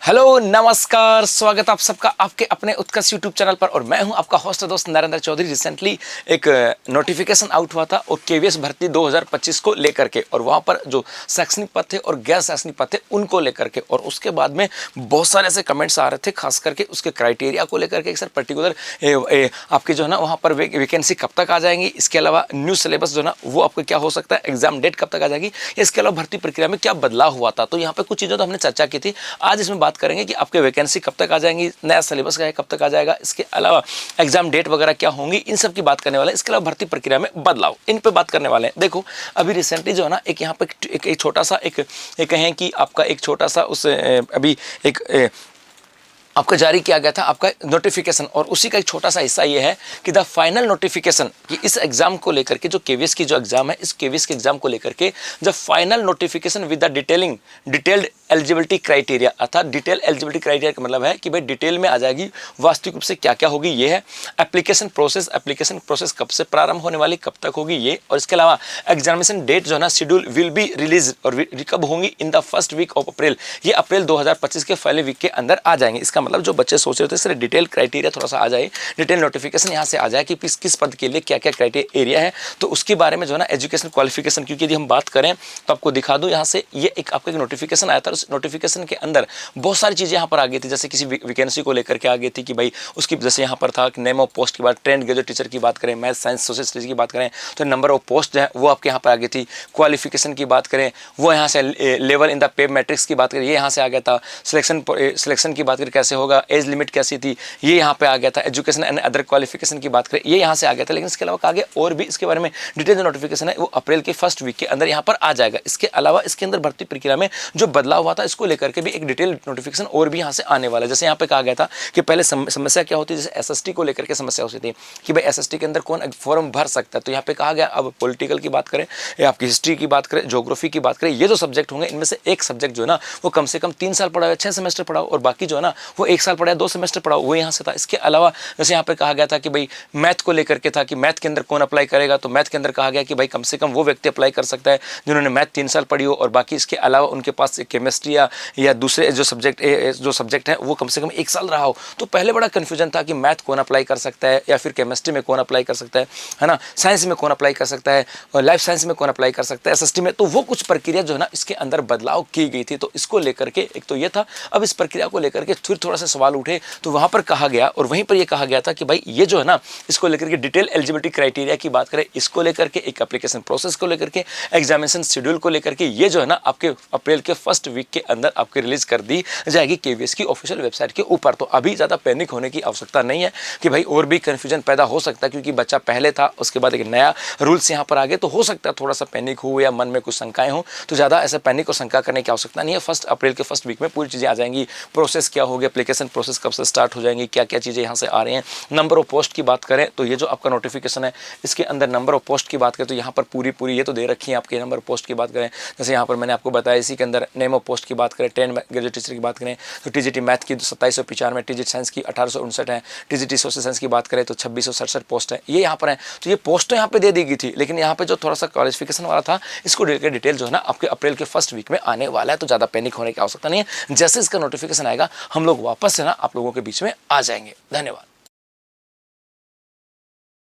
Hello नमस्कार, स्वागत आप सबका आपके अपने उत्कर्ष यूट्यूब चैनल पर। और मैं हूं आपका होस्ट दोस्त नरेंद्र चौधरी। रिसेंटली एक नोटिफिकेशन आउट हुआ था और केवीएस भर्ती 2025 को लेकर के, और वहां पर जो शैक्षणिक पद थे और गैर शैक्षणिक पद थे उनको लेकर के, और उसके बाद में बहुत सारे ऐसे कमेंट्स आ रहे थे, खास करके उसके क्राइटेरिया को लेकर के। सर पर्टिकुलर आपकी जो है ना वहाँ पर वैकेंसी कब तक आ जाएंगी, इसके अलावा न्यू सिलेबस जो है ना वो आपको क्या हो सकता है, एग्जाम डेट कब तक आ जाएगी, इसके अलावा भर्ती प्रक्रिया में क्या बदलाव हुआ था। तो यहाँ पर कुछ चीज़ें तो हमने चर्चा की थी। आज इसमें बात करेंगे कि आपके वैकेंसी कब तक आ जाएंगी, नया सिलेबस का है कब तक आ जाएगा, इसके अलावा एग्जाम डेट वगैरह क्या होंगी, इन सब की बात करने वाले हैं। इसके अलावा भर्ती प्रक्रिया में बदलाव, इन पे बात करने वाले हैं। देखो अभी रिसेंटली जो है ना एक यहाँ पे एक छोटा सा एक कहें कि आपका एक छोटा सा उस अभी एक आपका जारी किया गया था आपका नोटिफिकेशन, और उसी का एक छोटा सा हिस्सा ये है कि द फाइनल नोटिफिकेशन कि इस एग्जाम को लेकर के, जो केवीएस की जो एग्जाम है, इस केवीएस के एग्जाम को लेकर के जब final notification with the detailed eligibility criteria, अर्थात डिटेल एलिजिबिलिटी क्राइटेरिया का मतलब है कि भाई डिटेल में आ जाएगी वास्तविक रूप से क्या क्या होगी। ये है एप्लीकेशन प्रोसेस कब से प्रारंभ होने वाली, कब तक होगी ये, और इसके अलावा एग्जामिनेशन डेट जो है ना शेड्यूल विल बी रिलीज, और कब होंगी, in the first week of April, ये अप्रैल 2025 के पहले वीक के अंदर आ जाएंगे। इसका मतलब जो बच्चे सोच रहे थे सर डिटेल क्राइटेरिया थोड़ा सा आ जाए, डिटेल नोटिफिकेशन यहाँ से आ जाए कि किस पद के लिए क्या क्या क्राइटेरिया है, तो उसके बारे में जो है ना एजुकेशन क्वालिफिकेशन, क्योंकि यदि हम बात करें तो आपको दिखा दूं यहाँ से, ये एक आपका एक नोटिफिकेशन आया था। उस नोटिफिकेशन के अंदर बहुत सारी चीज़ें यहाँ पर आ गई थी, जैसे किसी वैकेंसी को लेकर के आ गई थी कि भाई उसकी, जैसे यहाँ पर था नेम ऑफ पोस्ट की बात, ट्रेंड ग्रेजुएट टीचर की बात करें, मैथ साइंस सोशल स्टडीज की बात करें तो नंबर ऑफ पोस्ट जो है वो आपके यहाँ पर आ गई थी। क्वालिफिकेशन की बात करें वो यहाँ से level in the pay matrix की बात करें, ये यहाँ से आ गया था। सिलेक्शन की बात करें कैसे होगा, एज लिमिट कैसी थी, ये यहाँ पे आ गया था। एजुकेशन एंड अदर क्वालिफिकेशन की बात करें ये यहाँ से आ गया था। लेकिन इसके अलावा कहा गया और भी इसके बारे में डिटेल जो नोटिफिकेशन है वो अप्रैल के फर्स्ट वीक के अंदर यहाँ पर आ जाएगा। इसके अलावा इसके अंदर भर्ती प्रक्रिया में जो बदलाव हुआ था इसको लेकर के भी एक डिटेल नोटिफिकेशन और भी यहाँ से आने वाला है। जैसे यहाँ पे कहा गया था कि पहले समस्या क्या होती है, जैसे एसएसटी को लेकर के समस्या होती थी कि भाई एसएसटी के अंदर कौन फॉर्म भर सकता है, तो यहाँ पे कहा गया अब पॉलिटिकल की बात करें या आपकी हिस्ट्री की बात करें, ज्योग्राफी की बात करें, ये जो सब्जेक्ट होंगे इनमें से एक सब्जेक्ट जो है ना वो कम से कम 3 साल पढ़ा हो, 6 सेमेस्टर पढ़ा हो, और बाकी जो है ना वो 1 साल पढ़ा, 2 सेमेस्टर पढ़ा हो, वो यहाँ से था। इसके अलावा जैसे यहाँ पे कहा गया था कि भाई मैथ को लेकर के था कि मैथ के अंदर कौन अप्लाई करेगा, तो मैथ के अंदर कहा गया कि भाई कम से कम वो व्यक्ति अप्लाई कर सकता है जिन्होंने मैथ 3 साल पढ़ी हो, और बाकी इसके अलावा उनके पास केमिस्ट्री या दूसरे जो सब्जेक्ट है वो कम से कम 1 साल रहा हो। तो पहले बड़ा कन्फ्यूजन था कि मैथ कौन अप्लाई कर सकता है, या फिर केमिस्ट्री में कौन अप्लाई कर सकता है ना, साइंस में कौन अप्लाई कर सकता है, और लाइफ साइंस में कौन अप्लाई कर सकता है, एसएसटी में। तो वो कुछ प्रक्रिया जो है ना इसके अंदर बदलाव की गई थी। तो इसको लेकर के एक तो ये था। अब इस प्रक्रिया को लेकर के फिर थोड़ा सा सवाल उठे, तो वहां पर कहा गया, और वहीं पर यह कहा गया था कि भाई ये जो है ना इसको लेकर के डिटेल एलिजिबिलिटी क्राइटेरिया की बात करें, इसको लेकर के एक एप्लीकेशन प्रोसेस को लेकर के, एग्जामिनेशन शेड्यूल को लेकर के, ये जो है ना आपके अप्रैल के फर्स्ट वीक के अंदर आपके रिलीज कर दी जाएगी केवीएस की ऑफिशियल वेबसाइट के ऊपर। तो अभी ज़्यादा पैनिक होने की आवश्यकता नहीं है कि भाई और भी कन्फ्यूजन पैदा हो सकता है, क्योंकि बच्चा पहले था उसके बाद एक नया रूल्स यहाँ पर आ गए, तो हो सकता है थोड़ा सा पैनिक हो या मन में कुछ शंकाएं हो, तो ज़्यादा ऐसा पैनिक और शंका करने की आवश्यकता नहीं है। अप्रैल के फर्स्ट वीक में पूरी चीज़ें आ जाएंगी। प्रोसेस क्या होगी, एप्लीकेशन प्रोसेस कब से स्टार्ट हो जाएंगी, क्या क्या चीज़ें यहाँ से आ रही हैं। नंबर ऑफ पोस्ट की बात करें तो ये जो आपका नोटिफिकेशन है इसके अंदर नंबर ऑफ पोस्ट की बात करें तो यहाँ पर पूरी ये तो दे रखी है आपके। नंबर ऑफ पोस्ट की बात करें जैसे यहाँ पर मैंने आपको बताया, इसी के अंदर नेम ऑफ पोस्ट की बात करें, 10 ग्रेजुएट टीचर की बात करें तो टीजीटी मैथ की 2795, टीजीटी साइंस की 1859 है, टीजीटी सोशल साइंस की बात करें तो 2667 पोस्ट है, ये यहाँ पर है। तो ये पोस्ट तो यहाँ पे दे दी गई थी, लेकिन यहाँ पे जो थोड़ा सा क्वालिफिकेशन वाला था इसको डिटेल जो है ना आपके अप्रैल के फर्स्ट वीक में आने वाला है। तो ज़्यादा पैनिक होने की आवश्यकता नहीं है। जैसे इसका नोटिफिकेशन आएगा हम लोग वापस से ना आप लोगों के बीच में आ जाएंगे। धन्यवाद।